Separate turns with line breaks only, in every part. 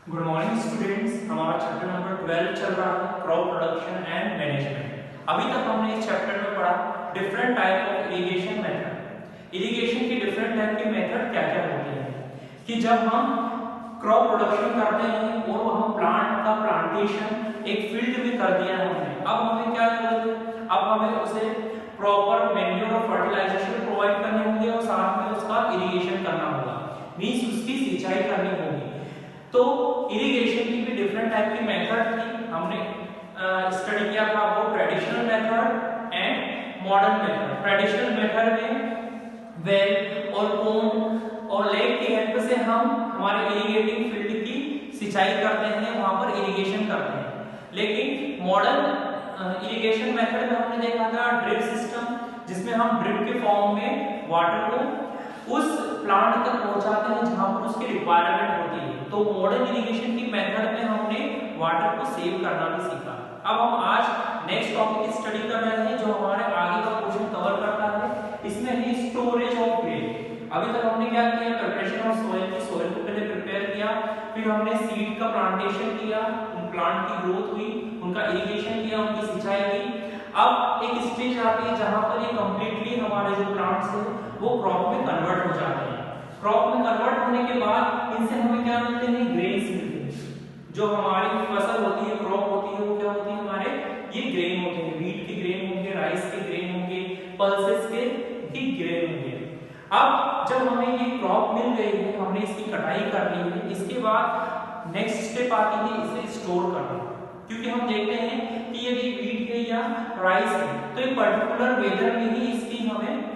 Good morning students. हमारा chapter number 12 चल रहा है क्रॉप प्रोडक्शन एंड मैनेजमेंट। अभी तक हमने इस चैप्टर में पढ़ा different type of irrigation method. Irrigation की डिफरेंट टाइप की मेथड क्या क्या होती है कि जब हम क्रॉप प्रोडक्शन करते हैं और हम प्लांट का प्लांटेशन एक फील्ड में कर दिया है हमने, अब हमें क्या जरूरत है, अब हमें उसे प्रॉपर मैन्योर और फर्टिलाइजेशन प्रोवाइड करने होंगे और साथ में उसका इरिगेशन करना होगा, मींस उसकी सिंचाई करनी होगी। तो इरिगेशन की भी डिफरेंट टाइप की मेथड थी, हमने स्टडी किया था वो traditional method and modern method. Traditional method में वेल और पोंड और लेक की हेल्प से हम हमारे इरिगेटिंग फील्ड की सिंचाई करते हैं, वहां पर इरिगेशन करते हैं। लेकिन मॉडर्न इरिगेशन मेथड में हमने देखा था ड्रिप सिस्टम, जिसमें हम ड्रिप के फॉर्म में वाटर को उस प्लांट तक पहुंचाते हैं जहां पर उसकी रिक्वायरमेंट होती है। तो मॉडर्न इरिगेशन की मेथड में हमने वाटर को सेव करना भी सीखा। अब हम आज नेक्स्ट टॉपिक स्टडी कर रहे हैं जो हमारे आगे का क्वेश्चन कवर करता है। इसमें है स्टोरेज ऑफ ग्रेन। अभी तक हमने क्या किया, प्रिपरेशन ऑफ सॉइल की, सॉइल को पहले प्रिपेयर किया, फिर हमने सीड का प्लांटेशन किया, उन प्लांट की ग्रोथ हुई, उनका इरिगेशन किया, उनकी सिंचाई की। अब एक स्टेज आती है जहां पर ये कंप्लीटली हमारे जो प्लांट्स हैं वो क्रॉप में कन्वर्ट हो जाते हैं। क्रॉप में कन्वर्ट होने के बाद इनसे हमें क्या मिलते हैं, ग्रेन्स मिलते हैं। जो हमारी फसल होती है, क्रॉप होती है, वो क्या होती है, हमारे ये ग्रेन होते हैं। व्हीट के ग्रेन होंगे, राइस के ग्रेन होंगे, पल्सेस के भी ग्रेन होंगे। अब जब हमें ये क्रॉप मिल गई है, हमने इसकी कटाई कर ली है, इसके बाद नेक्स्ट स्टेप आती है इसे स्टोर करना। क्योंकि हम देखते हैं कि यदि व्हीट है या राइस है तो एक पर्टिकुलर वेदर में ही इसकी हमें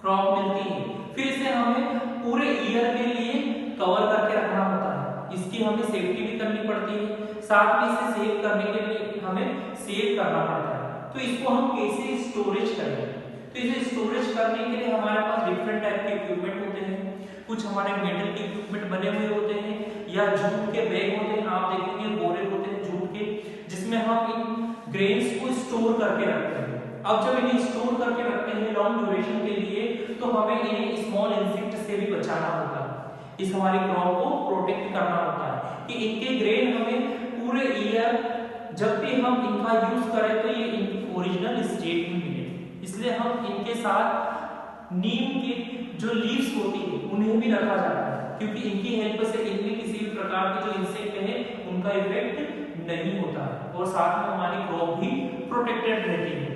क्रॉप मिलती है, फिर इसे हमें पूरे ईयर के लिए कवर करके रखना होता है, इसकी हमें सेफ्टी भी करनी पड़ती है, साथ में इसे सेव करने के लिए हमें सेव करना पड़ता है। तो इसको हम कैसे स्टोरेज करें, तो इसे स्टोरेज करने के लिए हमारे पास डिफरेंट टाइप के इक्विपमेंट होते हैं। कुछ हमारे मेटल के इक्विपमेंट बने हुए होते हैं या जूट के बैग होते हैं, आप देखेंगे बोरे होते हैं जूट के, जिसमें हम इन ग्रेन्स को स्टोर करके रखते हैं। अब जब इन्हें स्टोर करके रखते हैं लॉन्ग ड्यूरेशन के लिए, तो हमें इन्हें स्मॉल इंसेक्ट से भी बचाना होता है, इस हमारी क्रॉप को प्रोटेक्ट करना होता है कि इनके ग्रेन हमें पूरे ईयर जब भी हम इनका यूज करें तो ये इनकी ओरिजिनल स्टेट में मिले। इसलिए हम इनके साथ नीम की जो लीव्स होती है उन्हें भी रखा जाता है, क्योंकि इनकी हेल्प से इनमें किसी भी प्रकार के जो इंसेक्ट है उनका इफेक्ट नहीं होता है और साथ में हमारी क्रॉप भी प्रोटेक्टेड रहती है।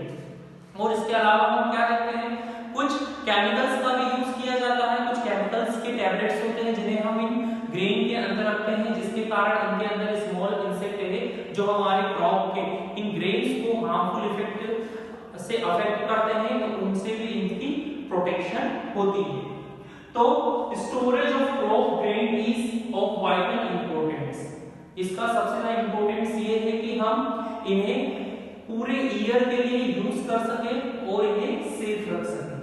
और इसके अलावा हम क्या देखते हैं, कुछ केमिकल्स का भी यूज किया जाता है। कुछ केमिकल्स के टैबलेट्स होते हैं जिन्हें हम इन ग्रेन के अंदर रखते हैं, जिसके कारण इनके अंदर स्मॉल इंसेक्ट है जो हमारे क्रॉप के इन ग्रेन्स को हार्मफुल इफेक्ट से अफेक्ट करते हैं, तो उनसे भी इनकी प्रोटेक्शन होती है। तो storage of crop grain is of vital importance. इसका सबसे ज्यादा इंपॉर्टेंस ये है कि हम इन्हें पूरे ईयर के लिए यूज कर सके और इन्हें सेफ रख सके।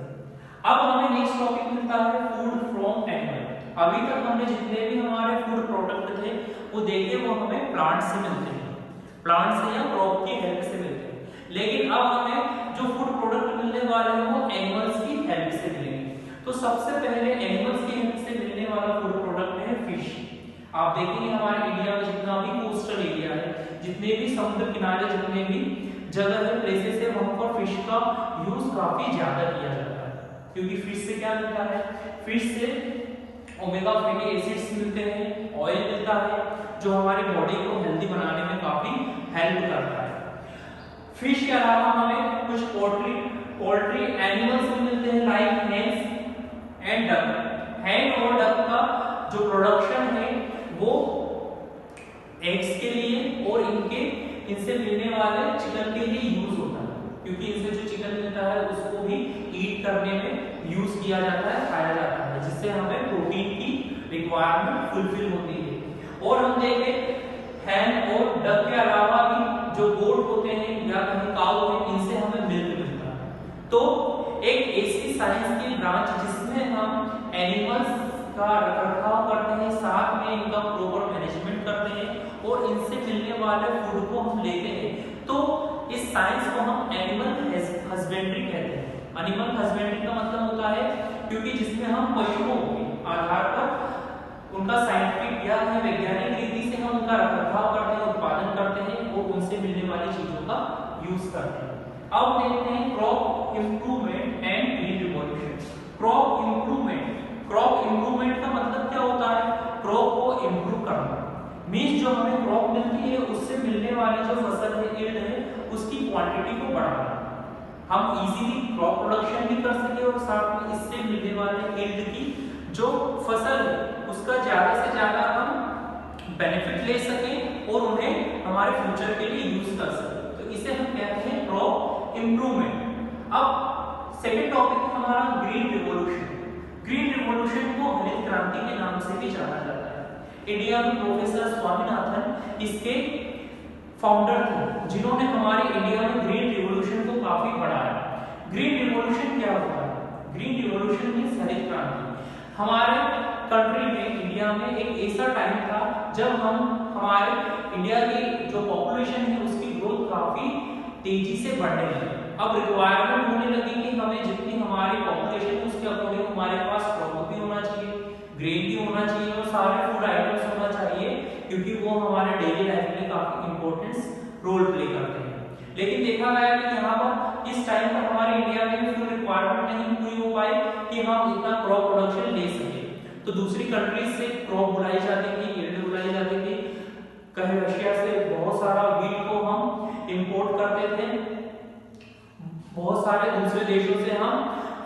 अब हमें नेक्स्ट टॉपिक मिलता है फूड फ्रॉम एनिमल। अभी तक हमने जितने भी हमारे फूड प्रोडक्ट थे वो देखे वो हमें प्लांट से मिलते हैं, प्लांट से या क्रॉप की हेल्प से मिलते हैं। लेकिन अब हमें जो फूड प्रोडक्ट मिलने वाले हैं वो एनिमल्स की हेल्प से मिलेंगे। तो सबसे पहले एनिमल्स की हेल्प से मिलने वाला फूड प्रोडक्ट है फिश। आप देखेंगे हमारे इंडिया में जितना भी कोस्टल एरिया है, जितने भी समुद्र किनारे, जितने भी जगह है, प्लेसेस है, वहां पर फिश का यूज काफी ज्यादा किया जाता है। क्योंकि फिश से क्या मिलता है, फिश से ओमेगा फैटी एसिड्स मिलते हैं, ऑयल मिलता है जो हमारी बॉडी को हेल्दी बनाने में काफी हेल्प करता है। फिश के अलावा हमें कुछ पोल्ट्री एनिमल्स भी मिलते हैं लाइक हेन्स एंड डक। हैन और डक का जो प्रोडक्शन है वो एग्स के लिए और इनसे मिलने वाले चिकन के लिए यूज होता है, क्योंकि इनसे जो चिकन मिलता है उसको भी ईट करने में यूज किया जाता है, खाया जाता है, जिससे हमें प्रोटीन की रिक्वायरमेंट फुलफिल होती है। और हम देखें हैन और डक के अलावा भी जो गोट होते हैं या कहीं काऊ है, इनसे हमें मिल्क मिलता है। तो एक ऐसी साइंस की ब्रांच जिसमें हम एनिमल्स का रखरखाव करते हैं, साथ में इनका प्रॉपर मैनेजमेंट करते हैं और इनसे मिलने वाले फूड को हम लेते हैं, तो इस साइंस को हम एनिमल हस्बेंड्री कहते हैं। एनिमल हस्बेंड्री का मतलब होता है क्योंकि जिसमें हम पशुओं के आधार पर उनका साइंटिफिक या वैज्ञानिक रीति से हम उनका रखरखाव करते हैं, उत्पादन करते हैं और उनसे मिलने वाली चीजों का यूज करते हैं। अब देखते हैं crop improvement and green revolution. Crop improvement का मतलब क्या होता है? क्रॉप को इंप्रूव करना, मींस जो हमें क्रॉप मिलती है उससे मिलने वाली जो फसल है, यील्ड है, उसकी क्वांटिटी को बढ़ाना। हम इजीली क्रॉप प्रोडक्शन भी कर सके और साथ में इससे मिलने वाले यील्ड की जो फसल है उसका ज्यादा से ज्यादा हम बेनिफिट ले सकें और उन्हें हमारे फ्यूचर के लिए यूज कर सकें। तो इसे हम कहते हैं क्रॉप इंप्रूवमेंट। अब सेकंड टॉपिक हमारा ग्रीन रिवॉल्यूशन। ग्रीन रिवॉल्यूशन को हरित क्रांति के नाम से भी जाना जाता है। इंडिया में प्रोफेसर स्वामीनाथन इसके फाउंडर थे, जिन्होंने हमारे इंडिया में ग्रीन रिवॉल्यूशन को काफी बढ़ाया। ग्रीन रिवॉल्यूशन क्या होता है? ग्रीन रिवॉल्यूशन मींस हरित क्रांति। हमारे कंट्री में, इंडिया में एक ऐसा टाइम था जब हमारे इंडिया की जो पॉपुलेशन है उसकी ग्रोथ काफी तेजी से बढ़ने लगी। अब रिक्वायरमेंट होने लगी कि हमें जितनी हमारी पॉपुलेशन है उसके अकॉर्डिंग हमारे पास क्रॉप भी होना चाहिए, ग्रेन भी होना चाहिए और सारे फूड आइटम्स होना चाहिए, क्योंकि वो हमारे डेली लाइफ में काफी इंपॉर्टेंस रोल प्ले करते हैं। लेकिन देखा गया कि यहाँ पर इस टाइम पर हमारे इंडिया में फुल रिक्वायरमेंट नहीं पूरी हो पाई कि हम इतना क्रॉप प्रोडक्शन ले सके। तो दूसरी कंट्रीज से क्रॉप बुलाई जाती थी, यील्ड बुलाई जाती थी। कहीं रशिया से बहुत सारा व्हीट को हम इंपोर्ट करते थे, बहुत सारे दूसरे देशों से हम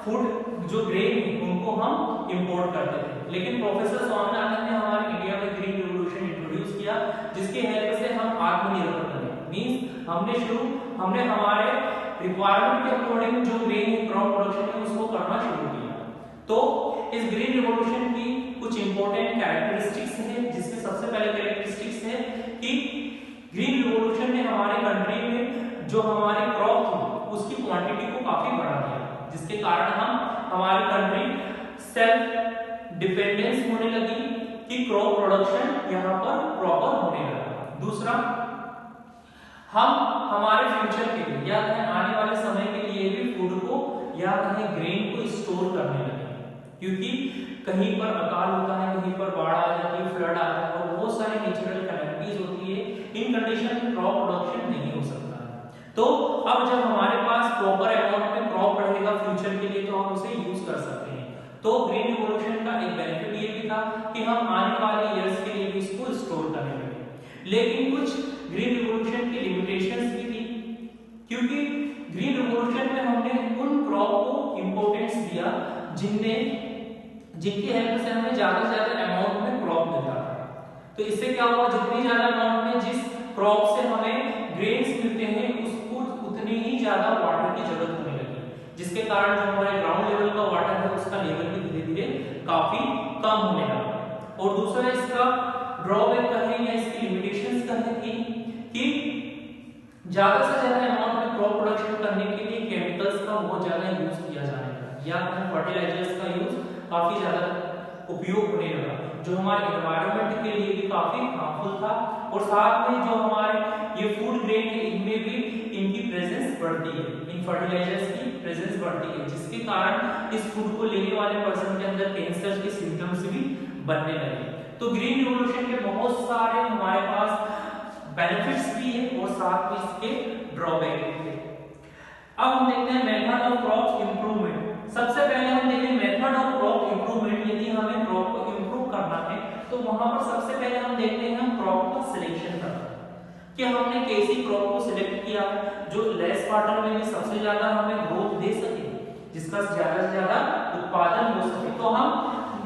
फूड जो ग्रेन उनको हम इंपोर्ट करते थे। लेकिन प्रोफेसर स्वामीनाथन ने हमारे इंडिया में ग्रीन रिवॉल्यूशन इंट्रोड्यूस किया, जिसकी हेल्प से हम आत्मनिर्भर बने। मींस हमने हमारे रिक्वायरमेंट के अकॉर्डिंग जो ग्रेन क्रॉप प्रोडक्शन है उसको करना शुरू किया। तो इस ग्रीन रिवॉल्यूशन की कुछ इंपॉर्टेंट कैरेक्टरिस्टिक्स हैं, जिसमें सबसे पहले कैरेक्टरिस्टिक्स है कि ग्रीन रिवॉल्यूशन ने हमारे कंट्री में जो हमारी क्रॉप थी उसकी क्वांटिटी को काफी बढ़ा दिया, जिसके कारण हमारी कंट्री सेल्फ डिपेंडेंस होने लगी कि क्रॉप प्रोडक्शन यहाँ पर प्रॉपर होने लगा। दूसरा, हम हमारे फ्यूचर के लिए या आने वाले समय के लिए भी फूड को या ग्रेन को स्टोर करने लगे, क्योंकि कहीं पर अकाल होता है, कहीं पर बाढ़ आ जाती है, फ्लड आता है और बहुत सारी नेचुरल कैलेमिटीज होती है। इन कंडीशन में क्रॉप प्रोडक्शन नहीं हो सकता है। तो अब जब हमारे पास प्रॉपर अमाउंट में क्रॉप रहेगा फ्यूचर के लिए, तो हम उसे यूज कर सकते हैं। तो ग्रीन रिवॉल्यूशन का एक बेनिफिट ये भी था कि हम आने वाले ईयर्स के लिए भी इसको स्टोर करने लगे। लेकिन कुछ ग्रीन रिवॉल्यूशन की लिमिटेशंस भी थी, क्योंकि ग्रीन रिवॉल्यूशन में हमने उन क्रॉप को इंपॉर्टेंस दिया जिनकी हेल्प से हमें ज्यादा से ज्यादा अमाउंट में क्रॉप मिलता था। तो इससे क्या हुआ, जितनी ज्यादा अमाउंट में जिस क्रॉप से हमें ग्रेन्स मिलते हैं उसको उतनी ही ज्यादा वाटर की जरूरत होने लगी, जिसके कारण जो हमारे ग्राउंड लेवल का वाटर है उसका लेवल भी धीरे धीरे काफी कम होने लगा। और दूसरा इसका ड्रॉबैक कहें या इसकी लिमिटेशंस कहें थी कि ज्यादा से ज्यादा अमाउंट में क्रॉप प्रोडक्शन करने के लिए केमिकल्स का बहुत ज्यादा यूज किया जाने लगा, या फर्टिलाइजर्स का यूज काफी ज्यादा उपयोग होने लगा, जो हमारे एनवायरनमेंट के लिए भी काफी हार्मफुल था। और साथ में जो हमारे ये फूड ग्रेन है इनमें भी इनकी प्रेजेंस बढ़ती है, इन फर्टिलाइजर्स की प्रेजेंस बढ़ती है, जिसके कारण इस फूड को लेने वाले पर्सन के अंदर कैंसर के सिम्टम्स भी बनने लगे। तो ग्रीन रिवॉल्यूशन के बहुत सारे हमारे पास बेनिफिट्स भी है और साथ में इसके ड्रॉबैक भी है। अब हम देखते हैं मेथड ऑफ क्रॉप इंप्रूवमेंट। सबसे पहले हम देखें मेथड ऑफ क्रॉप इंप्रूवमेंट। यदि हमें क्रॉप को इंप्रूव करना है तो वहां पर सबसे पहले हम देखते हैं हम क्रॉप का सिलेक्शन करना है कि हमने कैसी क्रॉप को सिलेक्ट किया जो लेस वाटर में भी सबसे ज्यादा हमें ग्रोथ दे सके, जिसका ज्यादा से ज्यादा उत्पादन हो सके। तो हम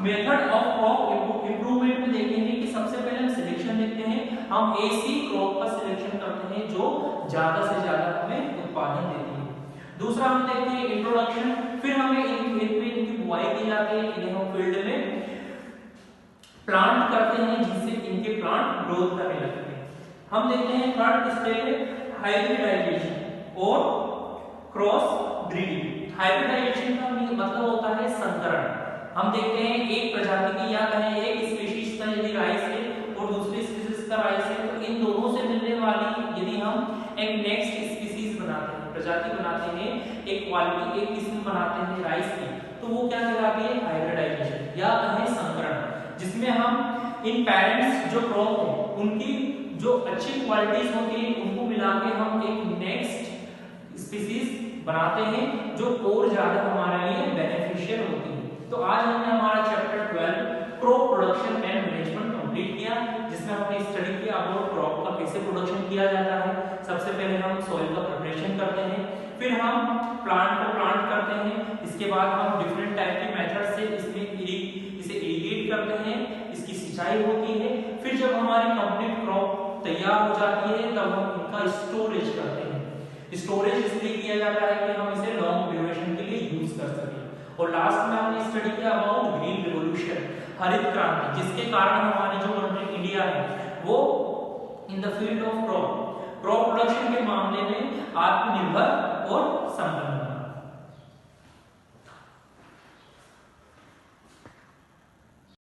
मेथड ऑफ क्रॉप इंप्रूवमेंट में देखेंगे कि सबसे पहले हम सिलेक्शन देखते हैं, हम ऐसी क्रॉप का सिलेक्शन करते हैं जो ज्यादा से ज्यादा हमें उत्पादन देती है। दूसरा हम देखते हैं इंट्रोडक्शन, फिर हमें इन खेत में इनकी बुआई की जाती है, इन्हें हम फील्ड में प्लांट करते हैं जिससे इनके प्लांट ग्रोथ करने लगते हैं। हम देखते हैं थर्ड स्टेप है हाइब्रिडाइजेशन और क्रॉस ब्रीडिंग। हाइब्रिडाइजेशन का मतलब होता है संकरण। हम देखते हैं एक प्रजाति की या कहें एक स्पीशीज का यदि राइस है और दूसरी स्पीशीज का राइस है, तो इन दोनों से मिलने वाली यदि हम एक नेक्स्ट स्पीशीज बनाते हैं, प्रजाति बनाते हैं, एक क्वालिटी एक किस्म बनाते हैं राइस की, तो वो क्या कहलाती है हाइब्रिडाइजेशन या कहें संकरण, जिसमें हम इन पेरेंट्स जो क्रॉप है उनकी जो अच्छी क्वालिटीज होती है उनको मिला के हम एक नेक्स्ट स्पीसीज बनाते हैं जो और ज्यादा हमारे लिए बेनिफिशियल होती है। तो आज हमने हमारा chapter 12 crop production and management complete किया, जिसमें हमने स्टडी किया अबाउट क्रॉप का कैसे प्रोडक्शन किया जाता है। सबसे पहले हम सॉइल का प्रिपरेशन करते हैं, फिर हम प्लांट को प्लांट करते हैं, इसके बाद हम डिफरेंट टाइप के मेथड से इसे इरिगेट करते हैं, इसकी सिंचाई होती है। फिर जब हमारी कंप्लीट क्रॉप तैयार हो जाती है तब हम इनका स्टोरेज करते हैं। स्टोरेज इसलिए किया जाता है कि हम इसे लॉन्ग ड्यूरेशन के लिए यूज कर सकें। और लास्ट में हमने स्टडी किया अबाउट ग्रीन रिवॉल्यूशन, हरित क्रांति, जिसके कारण हमारी जो कंट्री इंडिया है वो in the field of crop production के मामले में आत्मनिर्भर और संपन्न